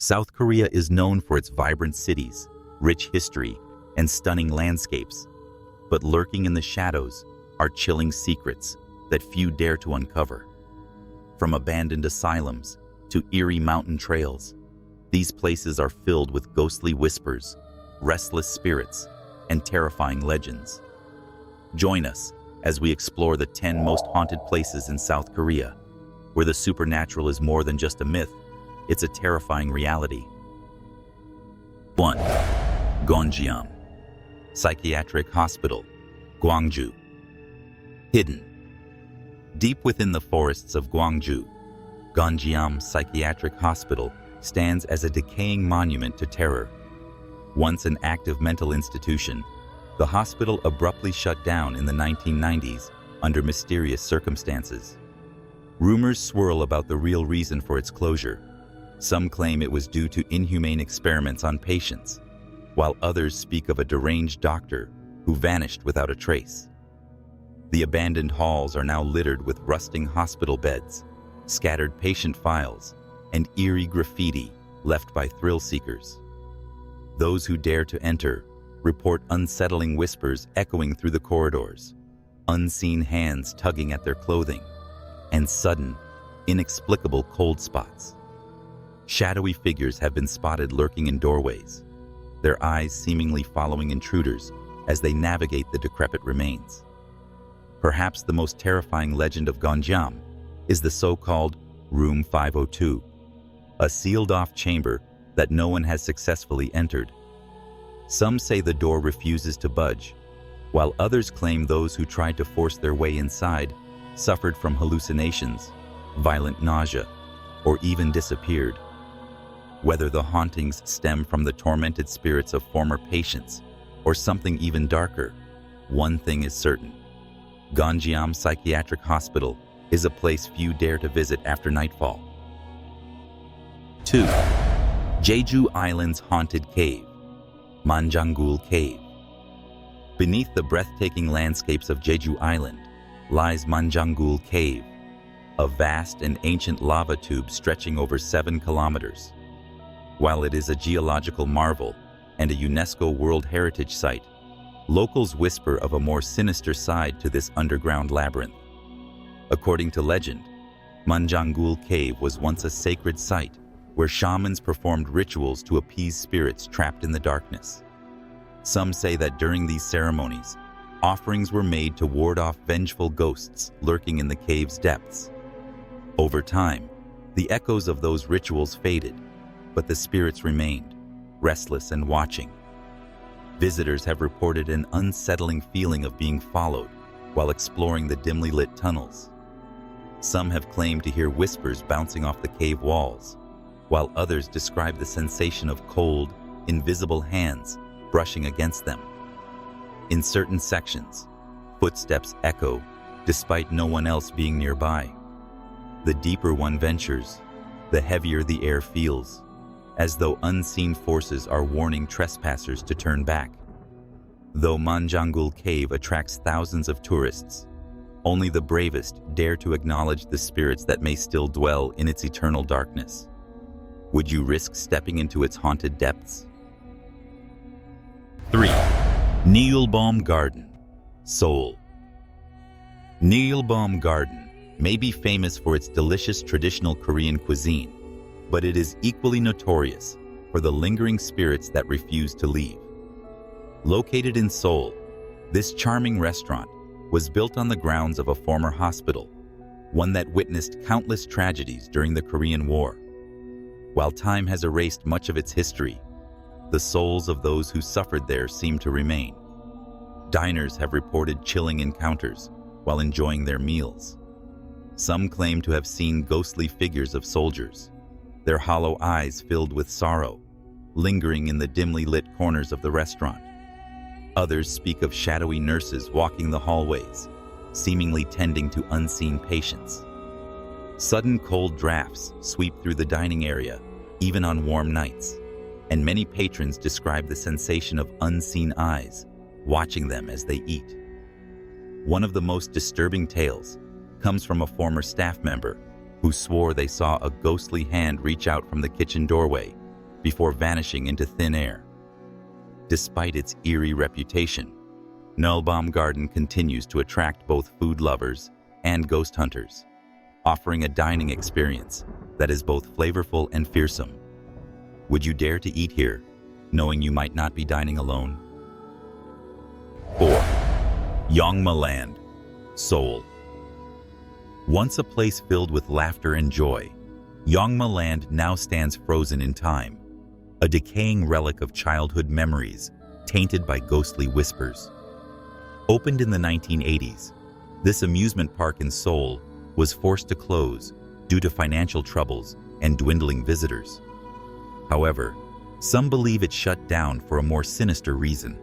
South Korea is known for its vibrant cities, rich history, and stunning landscapes. But lurking in the shadows are chilling secrets that few dare to uncover. From abandoned asylums to eerie mountain trails, these places are filled with ghostly whispers, restless spirits, and terrifying legends. Join us as we explore the 10 most haunted places in South Korea, where the supernatural is more than just a myth, it's a terrifying reality. 1. Gonjiam Psychiatric Hospital, Gwangju. Hidden deep within the forests of Gwangju, Gonjiam Psychiatric Hospital stands as a decaying monument to terror. Once an active mental institution, the hospital abruptly shut down in the 1990s under mysterious circumstances. Rumors swirl about the real reason for its closure. Some claim it was due to inhumane experiments on patients, while others speak of a deranged doctor who vanished without a trace. The abandoned halls are now littered with rusting hospital beds, scattered patient files, and eerie graffiti left by thrill seekers. Those who dare to enter report unsettling whispers echoing through the corridors, unseen hands tugging at their clothing, and sudden, inexplicable cold spots. Shadowy figures have been spotted lurking in doorways, their eyes seemingly following intruders as they navigate the decrepit remains. Perhaps the most terrifying legend of Gonjiam is the so-called Room 502, a sealed-off chamber that no one has successfully entered. Some say the door refuses to budge, while others claim those who tried to force their way inside suffered from hallucinations, violent nausea, or even disappeared. Whether the hauntings stem from the tormented spirits of former patients or something even darker, one thing is certain: Gonjiam Psychiatric Hospital is a place few dare to visit after nightfall. 2. Jeju Island's Haunted Cave, Mangul Cave. Beneath the breathtaking landscapes of Jeju Island lies Mangul Cave, a vast and ancient lava tube stretching over 7 kilometers. While it is a geological marvel and a UNESCO World Heritage Site, locals whisper of a more sinister side to this underground labyrinth. According to legend, Mangul Cave was once a sacred site where shamans performed rituals to appease spirits trapped in the darkness. Some say that during these ceremonies, offerings were made to ward off vengeful ghosts lurking in the cave's depths. Over time, the echoes of those rituals faded, but the spirits remained, restless and watching. Visitors have reported an unsettling feeling of being followed while exploring the dimly lit tunnels. Some have claimed to hear whispers bouncing off the cave walls, while others describe the sensation of cold, invisible hands brushing against them. In certain sections, footsteps echo despite no one else being nearby. The deeper one ventures, the heavier the air feels, as though unseen forces are warning trespassers to turn back. Though Mangul Cave attracts thousands of tourists, only the bravest dare to acknowledge the spirits that may still dwell in its eternal darkness. Would you risk stepping into its haunted depths? 3. Neilbaum Garden, Seoul. Neilbaum Garden may be famous for its delicious traditional Korean cuisine, but it is equally notorious for the lingering spirits that refuse to leave. Located in Seoul, this charming restaurant was built on the grounds of a former hospital, one that witnessed countless tragedies during the Korean War. While time has erased much of its history, the souls of those who suffered there seem to remain. Diners have reported chilling encounters while enjoying their meals. Some claim to have seen ghostly figures of soldiers, their hollow eyes filled with sorrow, lingering in the dimly lit corners of the restaurant. Others speak of shadowy nurses walking the hallways, seemingly tending to unseen patients. Sudden cold drafts sweep through the dining area, even on warm nights, and many patrons describe the sensation of unseen eyes watching them as they eat. One of the most disturbing tales comes from a former staff member who swore they saw a ghostly hand reach out from the kitchen doorway before vanishing into thin air. Despite its eerie reputation, Nullbaum Garden continues to attract both food lovers and ghost hunters, offering a dining experience that is both flavorful and fearsome. Would you dare to eat here, knowing you might not be dining alone? 4. Malland Soul. Once a place filled with laughter and joy, Malland now stands frozen in time, a decaying relic of childhood memories tainted by ghostly whispers. Opened in the 1980s, this amusement park in Seoul was forced to close due to financial troubles and dwindling visitors. However, some believe it shut down for a more sinister reason.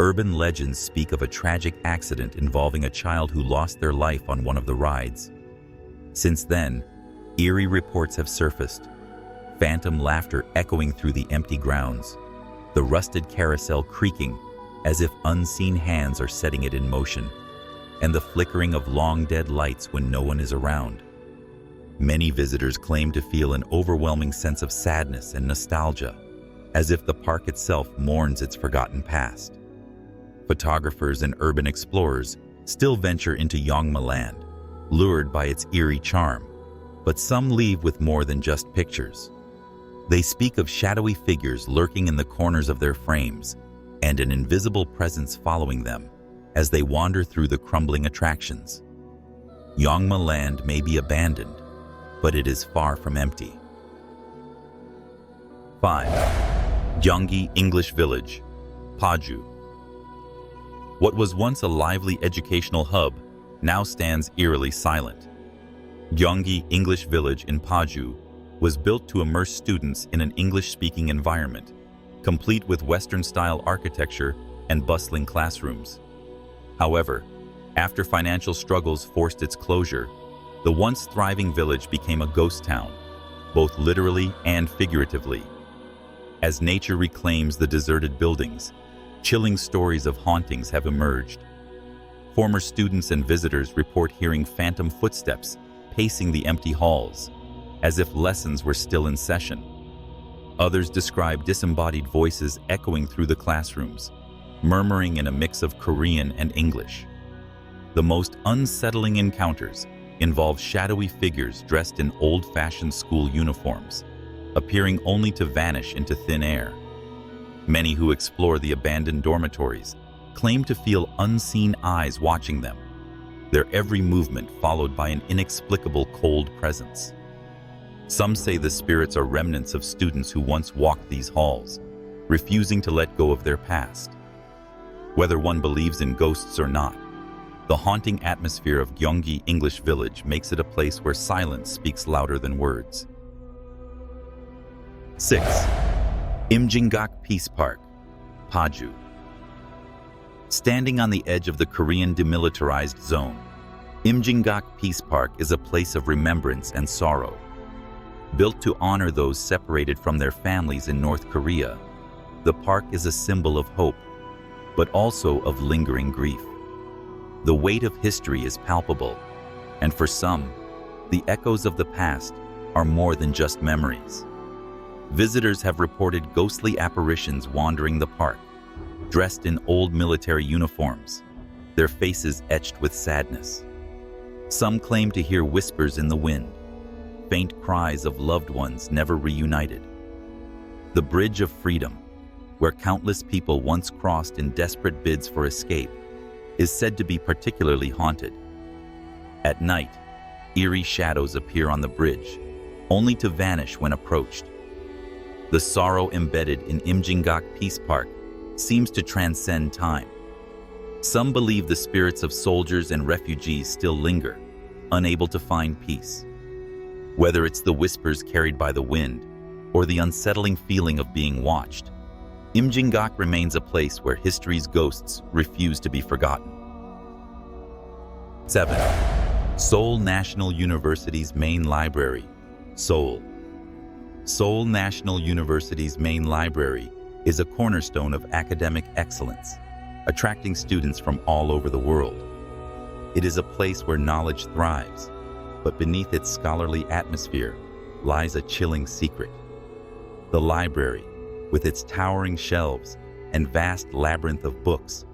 Urban legends speak of a tragic accident involving a child who lost their life on one of the rides. Since then, eerie reports have surfaced, phantom laughter echoing through the empty grounds, the rusted carousel creaking as if unseen hands are setting it in motion, and the flickering of long-dead lights when no one is around. Many visitors claim to feel an overwhelming sense of sadness and nostalgia, as if the park itself mourns its forgotten past. Photographers and urban explorers still venture into Malland, lured by its eerie charm, but some leave with more than just pictures. They speak of shadowy figures lurking in the corners of their frames and an invisible presence following them as they wander through the crumbling attractions. Malland may be abandoned, but it is far from empty. 5. Jongi English Village, Paju. What was once a lively educational hub now stands eerily silent. Jongi English Village in Paju was built to immerse students in an English-speaking environment, complete with Western-style architecture and bustling classrooms. However, after financial struggles forced its closure, the once thriving village became a ghost town, both literally and figuratively. As nature reclaims the deserted buildings, chilling stories of hauntings have emerged. Former students and visitors report hearing phantom footsteps pacing the empty halls, as if lessons were still in session. Others describe disembodied voices echoing through the classrooms, murmuring in a mix of Korean and English. The most unsettling encounters involve shadowy figures dressed in old-fashioned school uniforms, appearing only to vanish into thin air. Many who explore the abandoned dormitories claim to feel unseen eyes watching them, their every movement followed by an inexplicable cold presence. Some say the spirits are remnants of students who once walked these halls, refusing to let go of their past. Whether one believes in ghosts or not, the haunting atmosphere of Gyeonggi English Village makes it a place where silence speaks louder than words. 6. Imjingak Peace Park, Paju. Standing on the edge of the Korean demilitarized zone, Imjingak Peace Park is a place of remembrance and sorrow. Built to honor those separated from their families in North Korea, the park is a symbol of hope, but also of lingering grief. The weight of history is palpable, and for some, the echoes of the past are more than just memories. Visitors have reported ghostly apparitions wandering the park, dressed in old military uniforms, their faces etched with sadness. Some claim to hear whispers in the wind, faint cries of loved ones never reunited. The Bridge of Freedom, where countless people once crossed in desperate bids for escape, is said to be particularly haunted. At night, eerie shadows appear on the bridge, only to vanish when approached. The sorrow embedded in Imjingak Peace Park seems to transcend time. Some believe the spirits of soldiers and refugees still linger, unable to find peace. Whether it's the whispers carried by the wind or the unsettling feeling of being watched, Imjingak remains a place where history's ghosts refuse to be forgotten. 7. Seoul National University's main library, Seoul. Seoul National University's main library is a cornerstone of academic excellence, attracting students from all over the world. It is a place where knowledge thrives, but beneath its scholarly atmosphere lies a chilling secret. The library, with its towering shelves and vast labyrinth of books,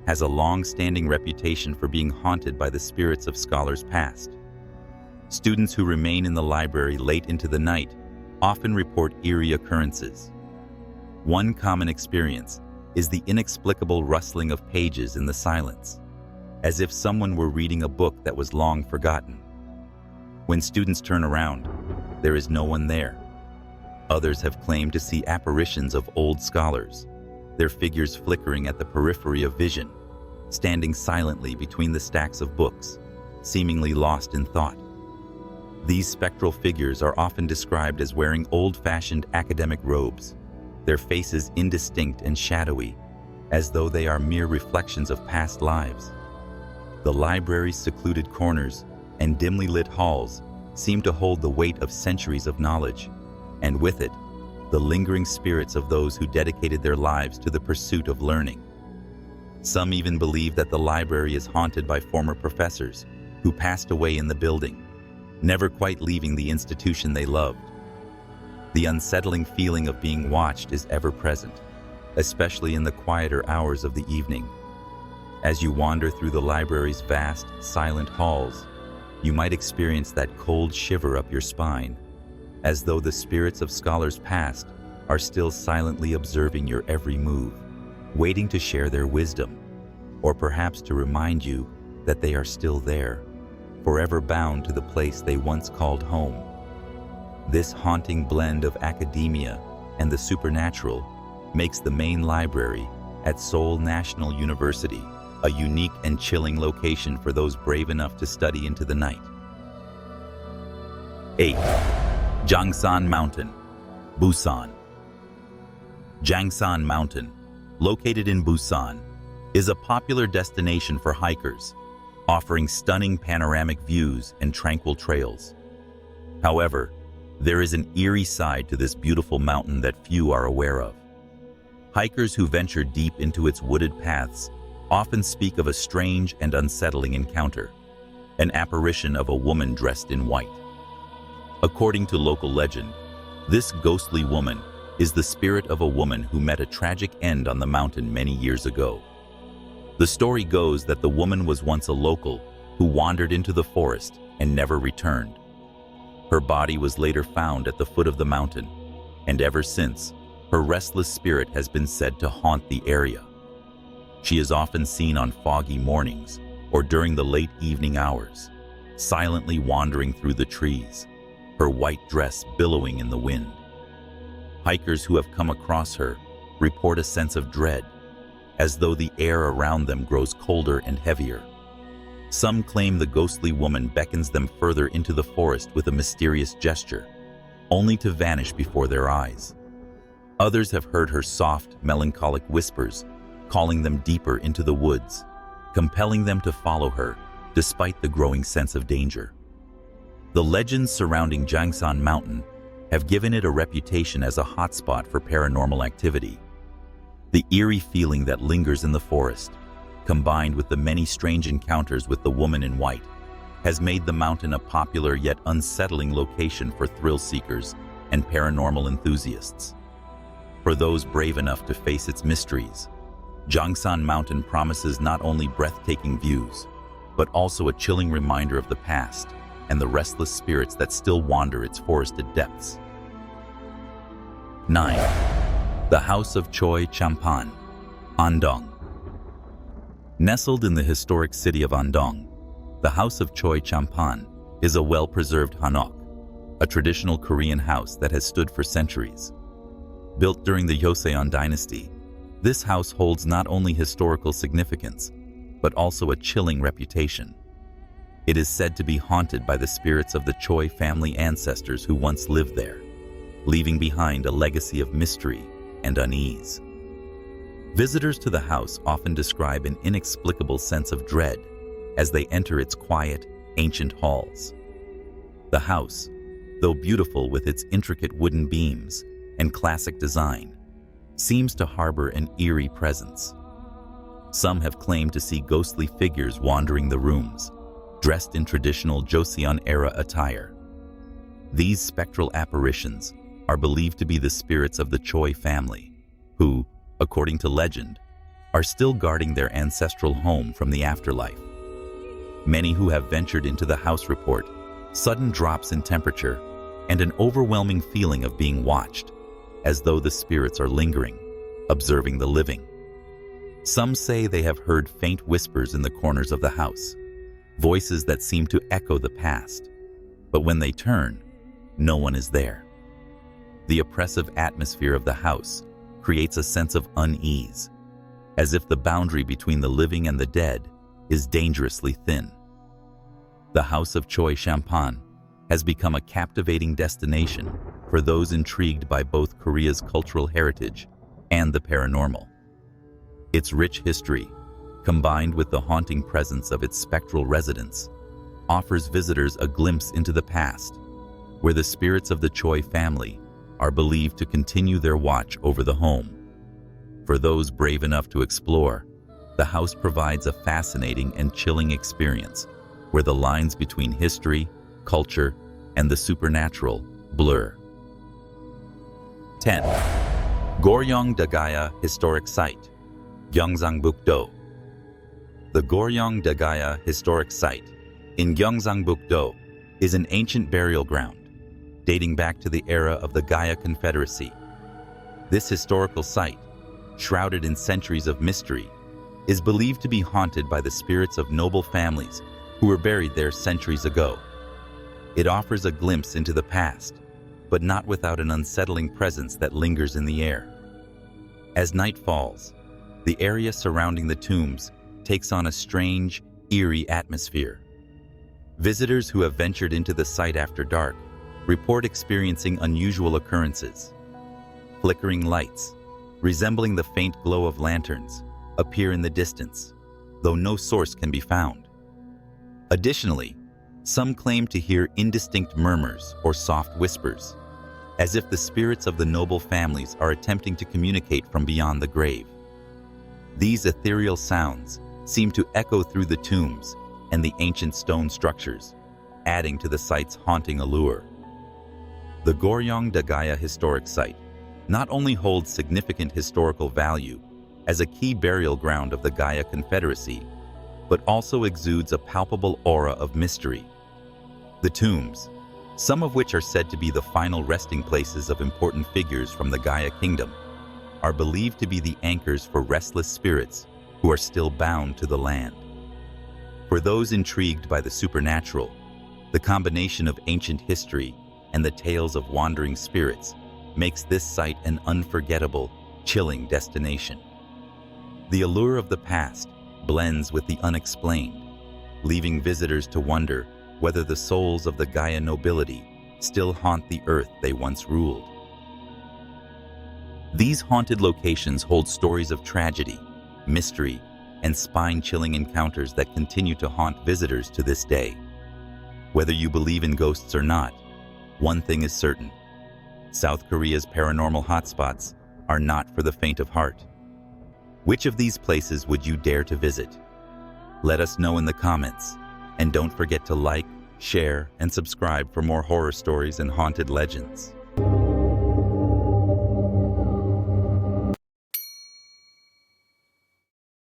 has a long-standing reputation for being haunted by the spirits of scholars past. Students who remain in the library late into the night often report eerie occurrences. One common experience is the inexplicable rustling of pages in the silence, as if someone were reading a book that was long forgotten. When students turn around, there is no one there. Others have claimed to see apparitions of old scholars, their figures flickering at the periphery of vision, standing silently between the stacks of books, seemingly lost in thought. These spectral figures are often described as wearing old-fashioned academic robes, their faces indistinct and shadowy, as though they are mere reflections of past lives. The library's secluded corners and dimly lit halls seem to hold the weight of centuries of knowledge, and with it, the lingering spirits of those who dedicated their lives to the pursuit of learning. Some even believe that the library is haunted by former professors who passed away in the building, never quite leaving the institution they loved. The unsettling feeling of being watched is ever present, especially in the quieter hours of the evening. As you wander through the library's vast, silent halls, you might experience that cold shiver up your spine, as though the spirits of scholars past are still silently observing your every move, waiting to share their wisdom, or perhaps to remind you that they are still there, forever bound to the place they once called home. This haunting blend of academia and the supernatural makes the main library at Seoul National University a unique and chilling location for those brave enough to study into the night. 8. Jangan Mountain, Busan. Jangan Mountain, located in Busan, is a popular destination for hikers, offering stunning panoramic views and tranquil trails. However, there is an eerie side to this beautiful mountain that few are aware of. Hikers who venture deep into its wooded paths often speak of a strange and unsettling encounter, an apparition of a woman dressed in white. According to local legend, this ghostly woman is the spirit of a woman who met a tragic end on the mountain many years ago. The story goes that the woman was once a local who wandered into the forest and never returned. Her body was later found at the foot of the mountain, and ever since, her restless spirit has been said to haunt the area. She is often seen on foggy mornings or during the late evening hours, silently wandering through the trees, her white dress billowing in the wind. Hikers who have come across her report a sense of dread, as though the air around them grows colder and heavier. Some claim the ghostly woman beckons them further into the forest with a mysterious gesture, only to vanish before their eyes. Others have heard her soft, melancholic whispers, calling them deeper into the woods, compelling them to follow her despite the growing sense of danger. The legends surrounding Jangan Mountain have given it a reputation as a hotspot for paranormal activity. The eerie feeling that lingers in the forest, combined with the many strange encounters with the woman in white, has made the mountain a popular yet unsettling location for thrill seekers and paranormal enthusiasts. For those brave enough to face its mysteries, Jangan Mountain promises not only breathtaking views, but also a chilling reminder of the past and the restless spirits that still wander its forested depths. 9. The House of Choy Champan, Andong. Nestled in the historic city of Andong, the House of Choy Champan is a well-preserved hanok, a traditional Korean house that has stood for centuries. Built during the Joseon dynasty, this house holds not only historical significance, but also a chilling reputation. It is said to be haunted by the spirits of the Choy family ancestors who once lived there, leaving behind a legacy of mystery and unease. Visitors to the house often describe an inexplicable sense of dread as they enter its quiet, ancient halls. The house, though beautiful with its intricate wooden beams and classic design, seems to harbor an eerie presence. Some have claimed to see ghostly figures wandering the rooms, dressed in traditional Joseon-era attire. These spectral apparitions are believed to be the spirits of the Choy family, who, according to legend, are still guarding their ancestral home from the afterlife. Many who have ventured into the house report sudden drops in temperature and an overwhelming feeling of being watched, as though the spirits are lingering, observing the living. Some say they have heard faint whispers in the corners of the house, voices that seem to echo the past. But when they turn, no one is there. The oppressive atmosphere of the house creates a sense of unease, as if the boundary between the living and the dead is dangerously thin. The House of Choy Champan has become a captivating destination for those intrigued by both Korea's cultural heritage and the paranormal. Its rich history, combined with the haunting presence of its spectral residents, offers visitors a glimpse into the past, where the spirits of the Choy family are believed to continue their watch over the home. For those brave enough to explore, the house provides a fascinating and chilling experience where the lines between history, culture, and the supernatural blur. 10. Gorang Dagaya Historic Site, Gyeongsangbuk-do. The Gorang Dagaya Historic Site in Gyeongsangbuk-do is an ancient burial ground dating back to the era of the Gaya Confederacy. This historical site, shrouded in centuries of mystery, is believed to be haunted by the spirits of noble families who were buried there centuries ago. It offers a glimpse into the past, but not without an unsettling presence that lingers in the air. As night falls, the area surrounding the tombs takes on a strange, eerie atmosphere. Visitors who have ventured into the site after dark report experiencing unusual occurrences. Flickering lights, resembling the faint glow of lanterns, appear in the distance, though no source can be found. Additionally, some claim to hear indistinct murmurs or soft whispers, as if the spirits of the noble families are attempting to communicate from beyond the grave. These ethereal sounds seem to echo through the tombs and the ancient stone structures, adding to the site's haunting allure. The Gorang Dagaya Historic Site not only holds significant historical value as a key burial ground of the Gaya Confederacy, but also exudes a palpable aura of mystery. The tombs, some of which are said to be the final resting places of important figures from the Gaya Kingdom, are believed to be the anchors for restless spirits who are still bound to the land. For those intrigued by the supernatural, the combination of ancient history and the tales of wandering spirits makes this site an unforgettable, chilling destination. The allure of the past blends with the unexplained, leaving visitors to wonder whether the souls of the Gaya nobility still haunt the earth they once ruled. These haunted locations hold stories of tragedy, mystery, and spine-chilling encounters that continue to haunt visitors to this day. Whether you believe in ghosts or not, one thing is certain: South Korea's paranormal hotspots are not for the faint of heart. Which of these places would you dare to visit? Let us know in the comments, and don't forget to like, share, and subscribe for more horror stories and haunted legends.